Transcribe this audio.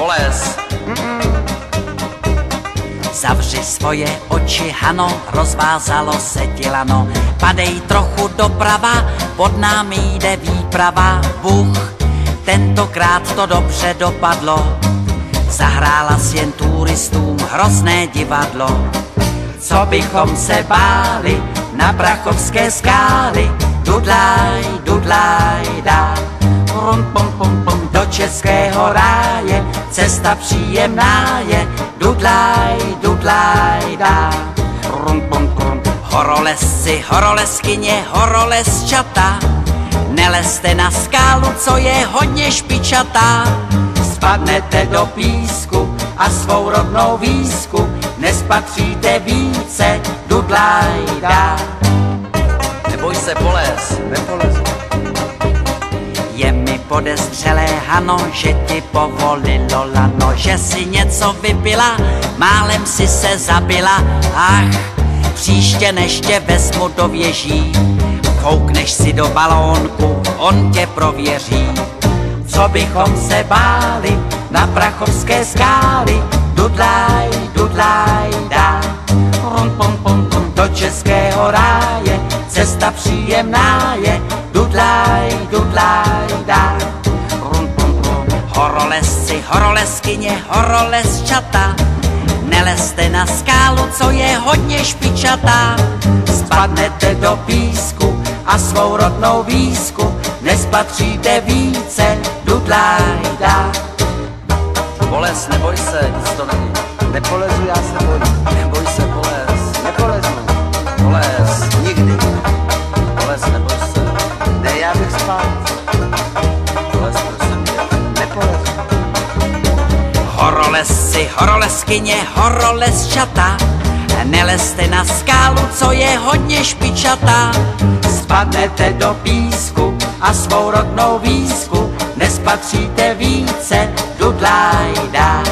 Poles. Zavři svoje oči, Hano, rozvázalo se ti lano. Padej trochu doprava, pod námi jde výprava. Bůh, tentokrát to dobře dopadlo. Zahrála si jen turistům hrozné divadlo. Co bychom se báli na Prachovské skály. Dudlaj, dudlaj, dá. Rum, pum, pum, pum, do českého ráje, cesta příjemná je, dudlaj, dudlaj, dá. Rum, pum, pum. Horolezci, horolezkyně, horolezčata, nelezte na skálu, co je hodně špičatá. Spadnete do písku a svou rodnou výsku nespatříte více, dudlaj, dá. Neboj se, Poles. Nepolezu. Je mi podezřelé, Hano, že ti povolilo lano, že si něco vypila, málem si se zabila. Ach, příště než tě vezmu do věží, koukneš si do balónku, on tě prověří. Co bychom se báli na Prachovské skály, dudlaj, dudlaj, dá. Rum, pum, pum, pum, do českého ráje, cesta příjemná je, dudlaj, dudlaj, dá. Rum, pum, pum. Horolezci, horolezkyně, horolezčata, nelezte na skálu, co je hodně špičatá. Spadnete do písku a svou rodnou výsku nespatříte více, dudlaj, dá. Poles, neboj se, nic to není. Nepolezu, já se bojím. Neboj se, Poles. Nepolezu. Poles. Nikdy. Poles, neboj se. Ne, já bych spal. Poles, prosím tě. Nepolezu. Horolezci, horolezkyně, horolezčata, nelezte na skálu, co je hodně špičatá. Spadnete do písku a svou rodnou výsku nespatříte více, dudlaj, dá.